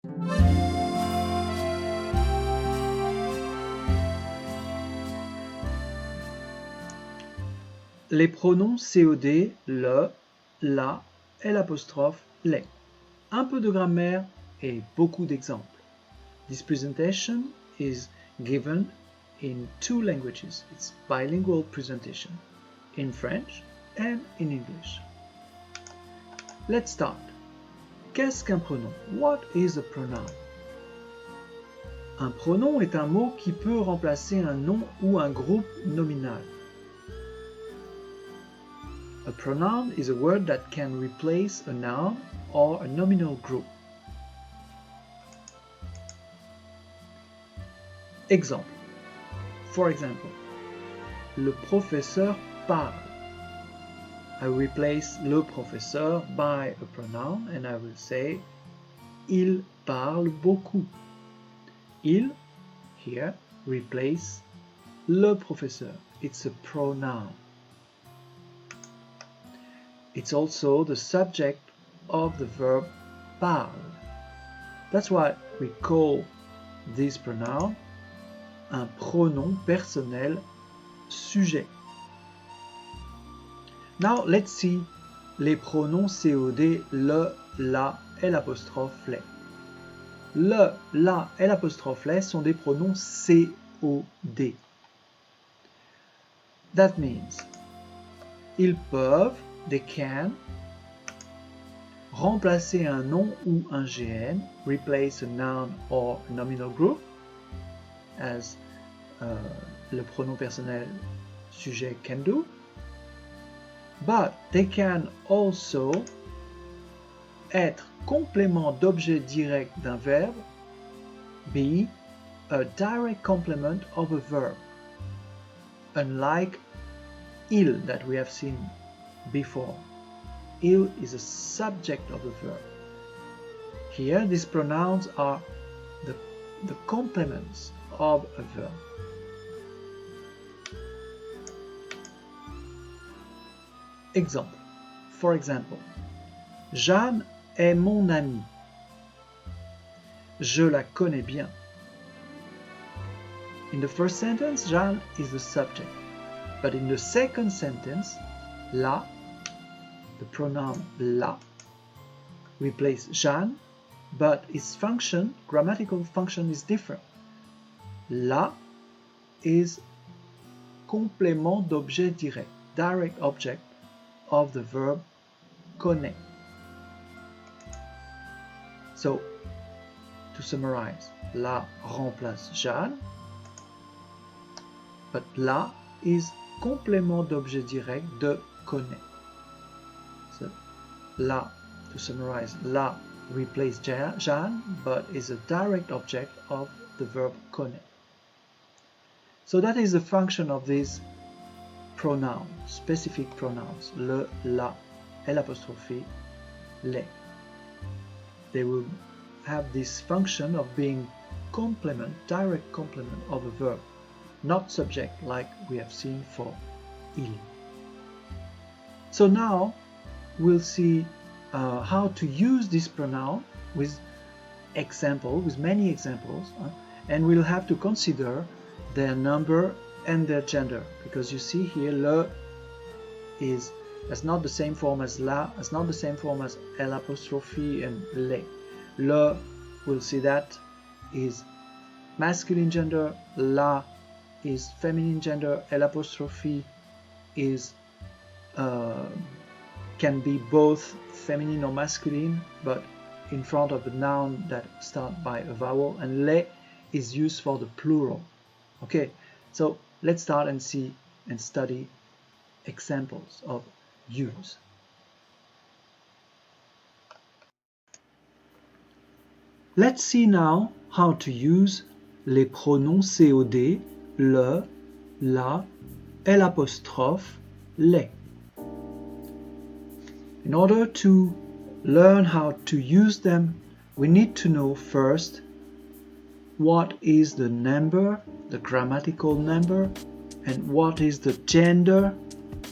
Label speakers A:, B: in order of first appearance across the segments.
A: Les pronoms COD, le, la, l'apostrophe, les. Un peu de grammaire et beaucoup d'exemples. This presentation is given in 2 languages. It's bilingual presentation, in French and in English. Let's start. Qu'est-ce qu'un pronom? What is a pronoun? Un pronom est un mot qui peut remplacer un nom ou un groupe nominal. A pronoun is a word that can replace a noun or a nominal group. Exemple. For example, le professeur parle. I replace le professeur by a pronoun and I will say il parle beaucoup. Il, here, replace le professeur. It's a pronoun. It's also the subject of the verb parle. That's why we call this pronoun un pronom personnel sujet. Now let's see les pronoms COD, le, la, l'apostrophe, les. Le, la, l'apostrophe, les sont des pronoms COD. That means ils peuvent, they can, remplacer un nom ou un GN, replace a noun or a nominal group, as le pronom personnel sujet can do, but they can also être complément d'objet direct d'un verbe, be a direct complement of a verb, unlike il that we have seen before. Il is a subject of the verb. Here, these pronouns are the complements of a verb. Exemple. For example, Jeanne est mon amie. Je la connais bien. In the first sentence, Jeanne is the subject. But in the second sentence, la, the pronoun la, replace Jeanne, but its function, grammatical function, is different. La is complément d'objet direct, direct object of the verb connaît. So, to summarize, la remplace Jeanne, but la is complément d'objet direct de connaît. So, la, to summarize, la replace Jeanne, but is a direct object of the verb connaît. So that is the function of these pronouns, specific pronouns, le, la, l'apostrophe, les. They will have this function of being complement, direct complement of a verb, not subject like we have seen for il. So now we'll see how to use this pronoun with many examples, and we'll have to consider their number and their gender, because you see here le has not the same form as la, has not the same form as l'apostrophe and les. Le, we'll see that, is masculine gender, la is feminine gender, l'apostrophe is can be both feminine or masculine, but in front of a noun that starts by a vowel, and les is used for the plural. Okay, so let's start and see and study examples of use. Let's see now how to use les pronoms COD, le, la, l'apostrophe, les. In order to learn how to use them, we need to know first what is the number, the grammatical number, and what is the gender,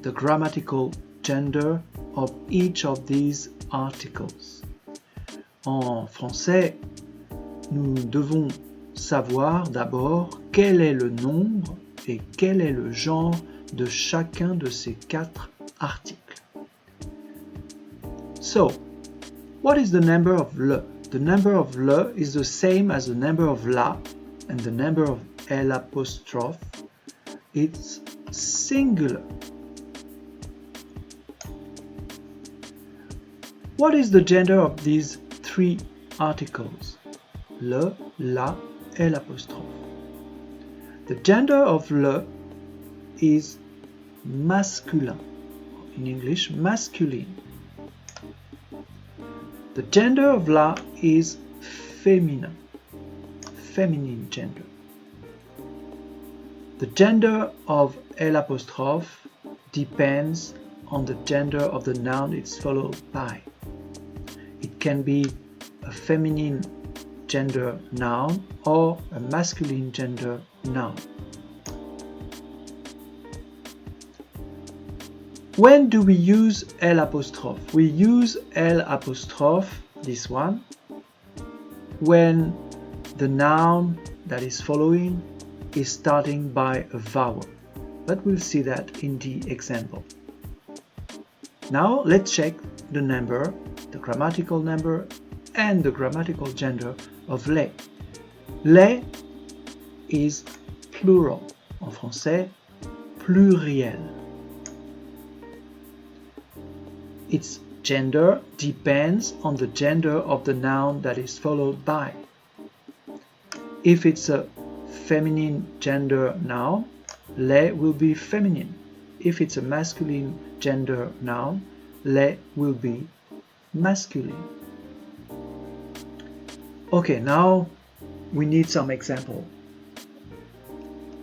A: the grammatical gender of each of these articles. En français, nous devons savoir d'abord quel est le nombre et quel est le genre de chacun de ces 4 articles. So, what is the number of le? The number of le is the same as the number of la, and the number of l'apostrophe. It's singular. What is the gender of these 3 articles? Le, la, et l'apostrophe. The gender of le is masculin. In English, masculine. The gender of la is feminine. Feminine gender. The gender of l'apostrophe depends on the gender of the noun it's followed by. It can be a feminine gender noun or a masculine gender noun. When do we use l'apostrophe? We use l'apostrophe, this one, when the noun that is following is starting by a vowel. But we'll see that in the example. Now let's check the number, the grammatical number and the grammatical gender of les. Les is plural. En français, pluriel. Its gender depends on the gender of the noun that is followed by. If it's a feminine gender noun, les will be feminine. If it's a masculine gender noun, les will be masculine. Okay, now we need some example.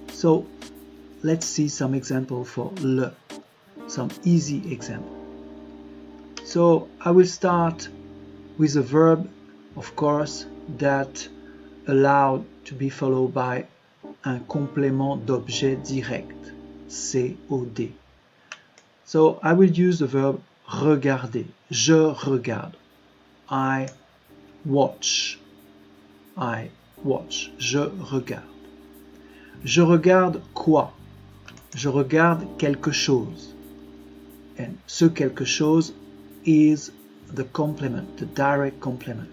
A: So let's see some example for le, some easy example. So I will start with a verb, of course, that allowed to be followed by un complément d'objet direct, COD. So I will use the verb regarder. Je regarde. I watch. I watch. Je regarde. Je regarde quoi? Je regarde quelque chose. And ce quelque chose is the complement, the direct complement.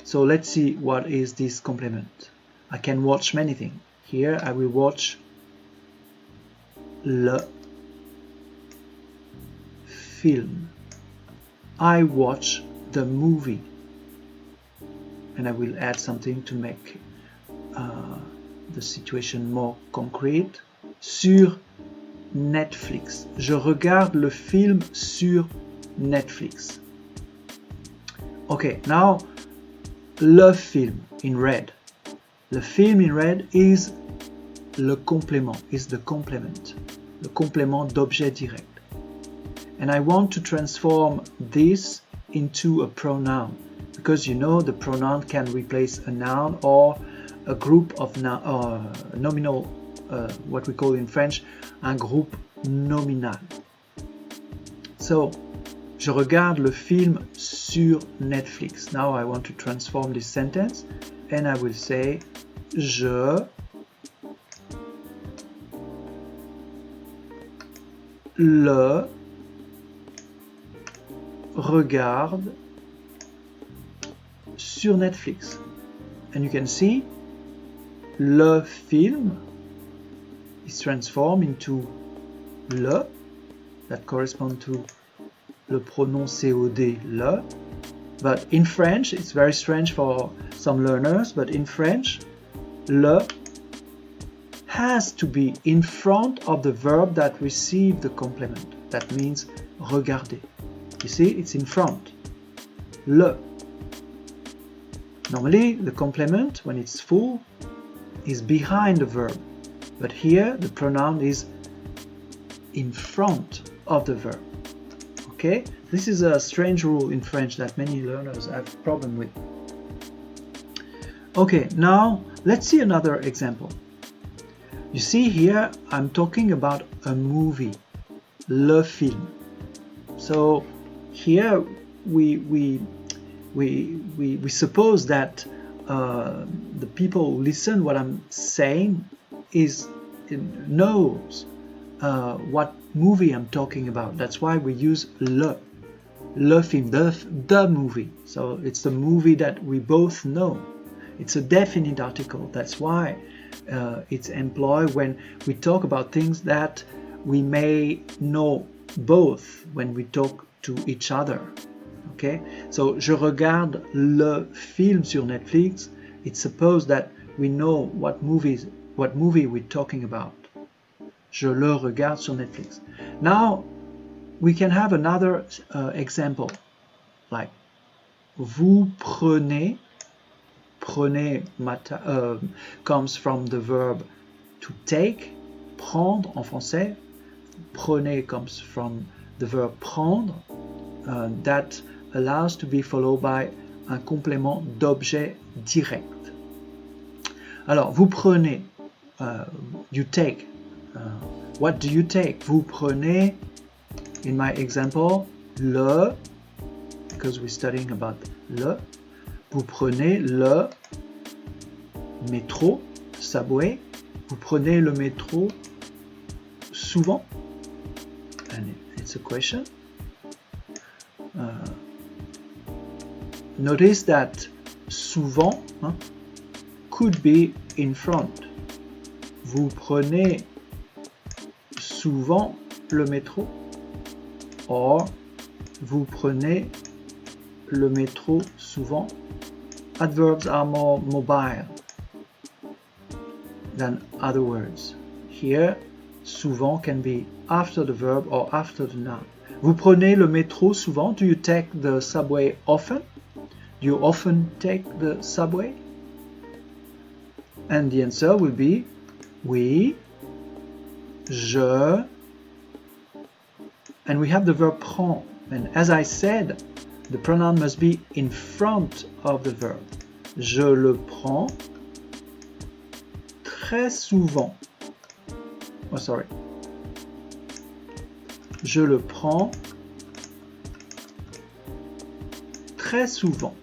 A: So let's see what is this complement. I can watch many things. Here I will watch le film. I watch the movie. And I will add something to make the situation more concrete. Sur Netflix. Je regarde le film sur Netflix. Okay, now le film in red. Le film in red is le complément, is the complement. Le complément d'objet direct. And I want to transform this into a pronoun. Because you know the pronoun can replace a noun or a group of nominal, what we call in French, un groupe nominal. So, je regarde le film sur Netflix. Now I want to transform this sentence and I will say je le regarde sur Netflix. And you can see le film is transformed into le, that corresponds to le pronom COD, le. But in French, it's very strange for some learners, but in French, le has to be in front of the verb that received the complement. That means regarder. You see, it's in front. Le. Normally, the complement, when it's full, is behind the verb. But here, the pronoun is in front of the verb. Okay? This is a strange rule in French that many learners have problem with. Okay, now let's see another example. You see here, I'm talking about a movie, le film. So here we suppose that the people who listen what I'm saying knows what movie I'm talking about. That's why we use le film, the movie. So it's the movie that we both know. It's a definite article. That's why it's employed when we talk about things that we may know both when we talk to each other. Okay? So, je regarde le film sur Netflix. It's supposed that we know what movie we're talking about. Je le regarde sur Netflix. Now, we can have another example, like vous prenez. Prenez comes from the verb to take, prendre en français. Prenez comes from the verb prendre, that allows to be followed by un complément d'objet direct. Alors, vous prenez, you take. What do you take? Vous prenez, in my example, le, because we're studying about le. Vous prenez le métro, subway. Vous prenez le métro souvent. And it's a question. Notice that souvent could be in front. Vous prenez souvent le métro, or vous prenez le métro souvent. Adverbs are more mobile than other words. Here, souvent can be after the verb or after the noun. Vous prenez le métro souvent? Do you take the subway often? Do you often take the subway? And the answer will be oui, je, and we have the verb prends. And as I said, the pronoun must be in front of the verb. Je le prends très souvent. Oh, sorry. Je le prends très souvent.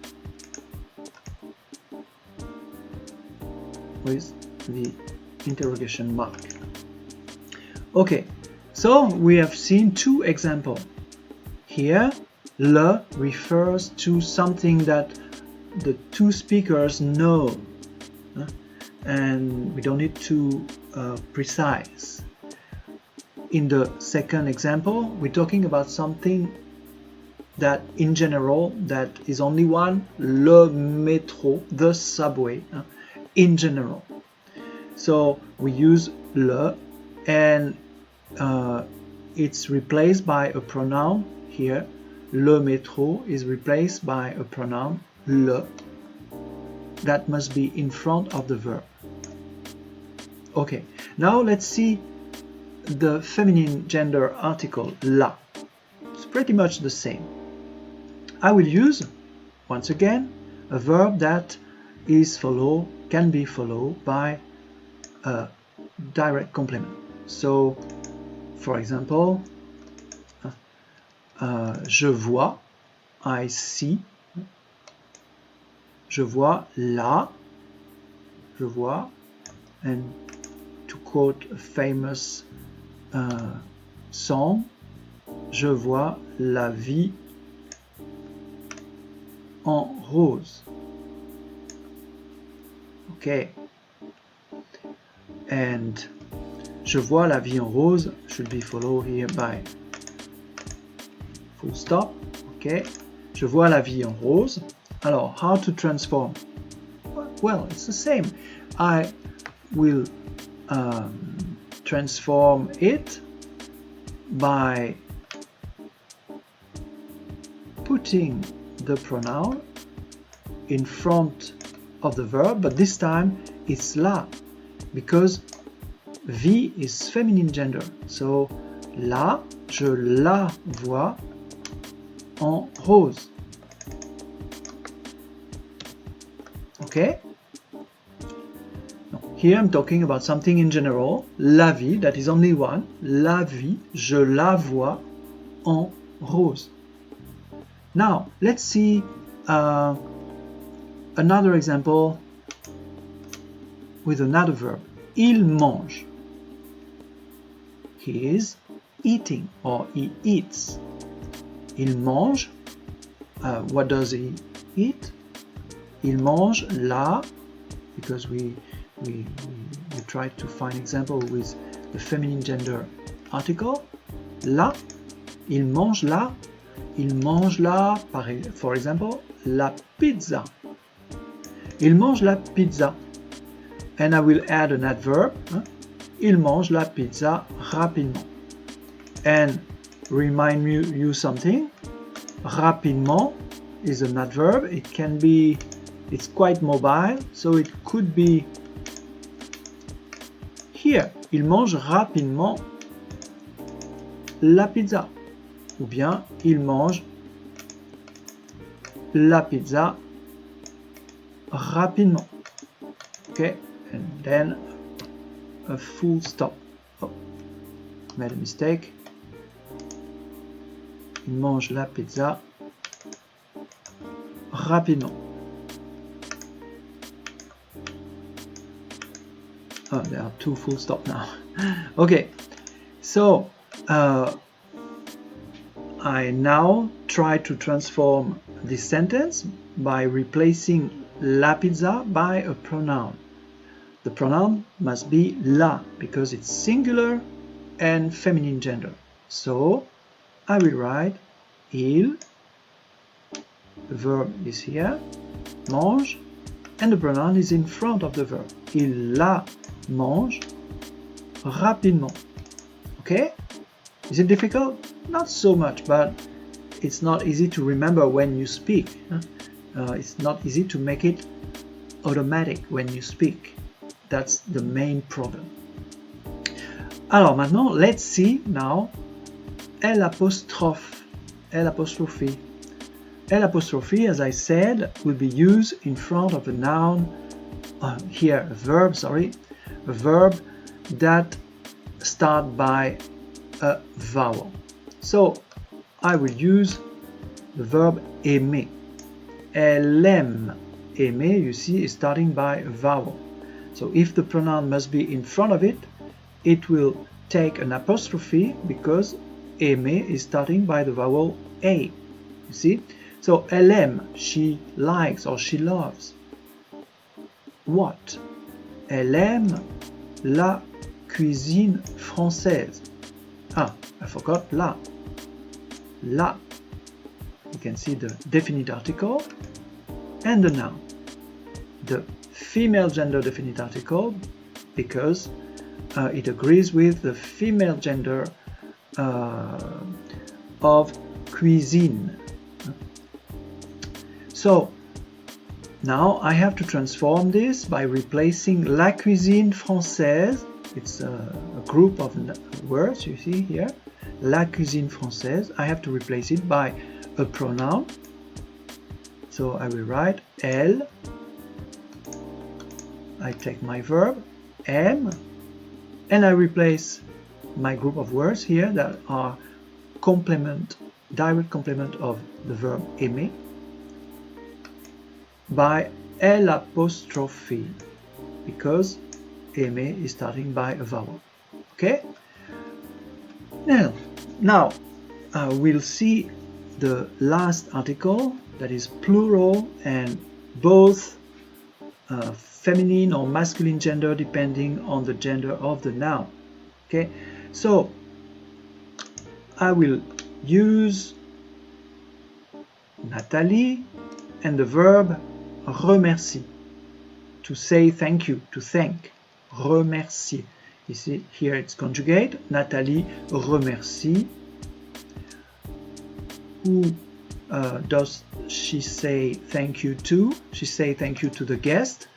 A: With the interrogation mark. Okay, so we have seen two examples. Here, le refers to something that the two speakers know, and we don't need to precise. In the second example, we're talking about something that in general, that is only one, le métro, the subway, in general. So we use le, and it's replaced by a pronoun here. Le métro is replaced by a pronoun le that must be in front of the verb. Okay, now let's see the feminine gender article la. It's pretty much the same. I will use, once again, a verb that can be followed by a direct complement. So, for example, je vois, I see. Je vois la, je vois, and to quote a famous song, je vois la vie en rose. Okay. And je vois la vie en rose should be followed here by full stop. Okay. Je vois la vie en rose. Alors, how to transform? Well, it's the same. I will transform it by putting the pronoun in front of the verb, but this time it's la, because vie is feminine gender. So, la, je la vois en rose. Okay? Here I'm talking about something in general. La vie, that is only one. La vie, je la vois en rose. Now, let's see another example with another verb. Il mange. He is eating, or he eats. Il mange. What does he eat? Il mange la, because we try to find example with the feminine gender article. La. Il mange la. Il mange la, for example, la pizza. Il mange la pizza. And I will add an adverb. Il mange la pizza rapidement. And remind you something. Rapidement is an adverb. It can be, it's quite mobile, so it could be here. Il mange rapidement la pizza. Ou bien, il mange la pizza rapidement. Okay, and then a full stop. Oh, made a mistake. Il mange la pizza rapidement. Oh, there are two full stop now. Okay, so I now try to transform this sentence by replacing la pizza by a pronoun. The pronoun must be la because it's singular and feminine gender. So I will write il, the verb is here, mange, and the pronoun is in front of the verb. Il la mange rapidement. Okay? Is it difficult? Not so much, but it's not easy to remember when you speak. It's not easy to make it automatic when you speak. That's the main problem. Alors maintenant, let's see now l'apostrophe. L'apostrophe, as I said, will be used in front of a noun, a verb that start by a vowel. So I will use the verb aimer. Elle aime. Aimer, you see, is starting by a vowel. So if the pronoun must be in front of it, it will take an apostrophe because aimer is starting by the vowel A. You see? So elle aime, she likes or she loves. What? Elle aime la cuisine française. Ah, I forgot la. La. You can see the definite article and the noun. The female gender definite article because it agrees with the female gender of cuisine. So now I have to transform this by replacing la cuisine française. It's a group of words you see here. La cuisine française. I have to replace it by a pronoun. So I will write elle. I take my verb aime, and I replace my group of words here that are direct complement of the verb aimer by l'apostrophe because aimer is starting by a vowel. Okay? Now we'll see the last article that is plural and both feminine or masculine gender depending on the gender of the noun. Okay, so I will use Nathalie and the verb remercier, to say thank you, to thank, remercier. You see here it's conjugate. Nathalie remercie. Who does she say thank you to? She say thank you to the guest.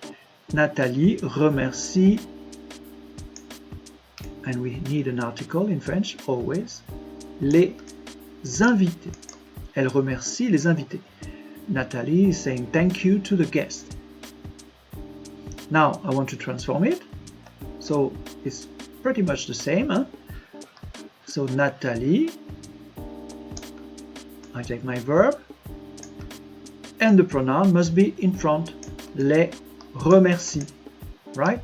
A: Nathalie remercie, and we need an article in French always, les invités. Elle remercie les invités. Nathalie is saying thank you to the guest. Now I want to transform it, so it's pretty much the same. So Nathalie, I take my verb, and the pronoun must be in front. les remercie, right?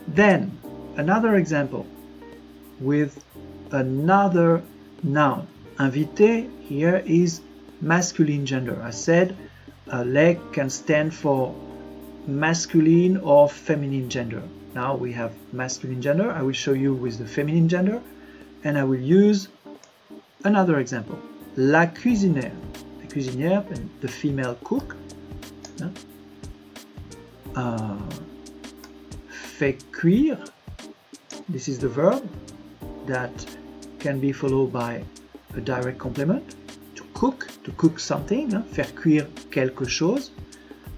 A: Then, another example with another noun. Invité here is masculine gender. I said les can stand for masculine or feminine gender. Now we have masculine gender. I will show you with the feminine gender, and I will use another example. La cuisinière. La cuisinière, the female cook, fait cuire. This is the verb that can be followed by a direct complement. To cook something, faire cuire quelque chose.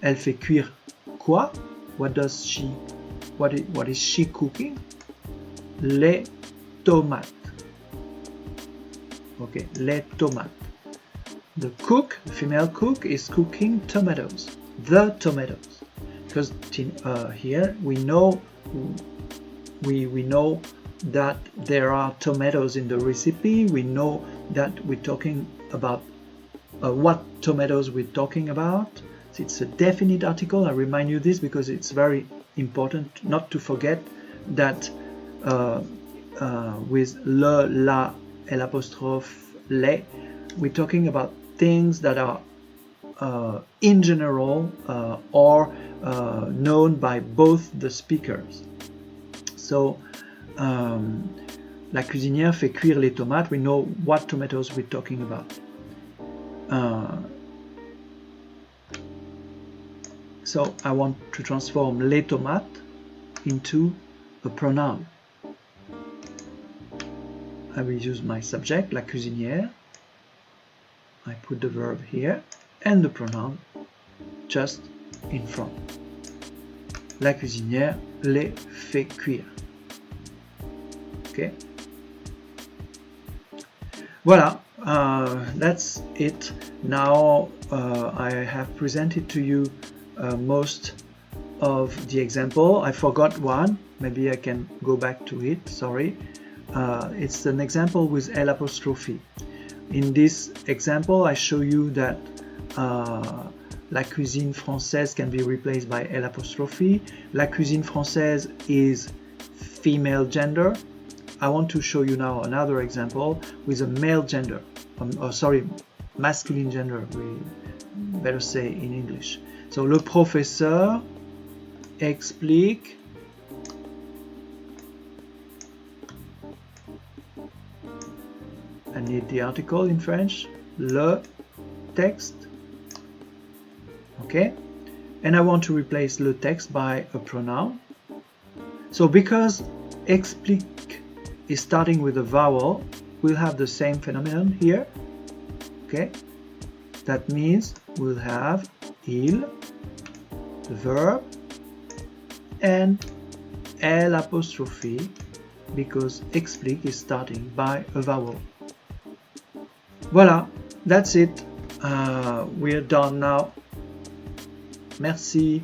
A: Elle fait cuire quoi? What is she cooking? Les tomates. Okay, les tomates. The cook, the female cook, is cooking tomatoes. The tomatoes. Because here we know that there are tomatoes in the recipe. We know that we're talking about what tomatoes we're talking about. It's a definite article. I remind you this because it's very important not to forget that with le, la, l'apostrophe, les, we're talking about things that are in general or known by both the speakers. So, la cuisinière fait cuire les tomates. We know what tomatoes we're talking about. So I want to transform les tomates into a pronoun. I will use my subject, la cuisinière. I put the verb here and the pronoun just in front. La cuisinière les fait cuire. Okay. Voilà, that's it. Now I have presented to you most of the example. I forgot one. Maybe I can go back to it. Sorry. It's an example with l'apostrophe. In this example, I show you that la cuisine française can be replaced by l'apostrophe. La cuisine française is female gender. I want to show you now another example with a male gender. Masculine gender, we better say in English. So, le professeur explique I need the article in French, le texte, okay? And I want to replace le texte by a pronoun. So because explique is starting with a vowel, we'll have the same phenomenon here, okay? That means we'll have il, the verb, and l'apostrophe, because explique is starting by a vowel. Voilà, that's it. We're done now. Merci.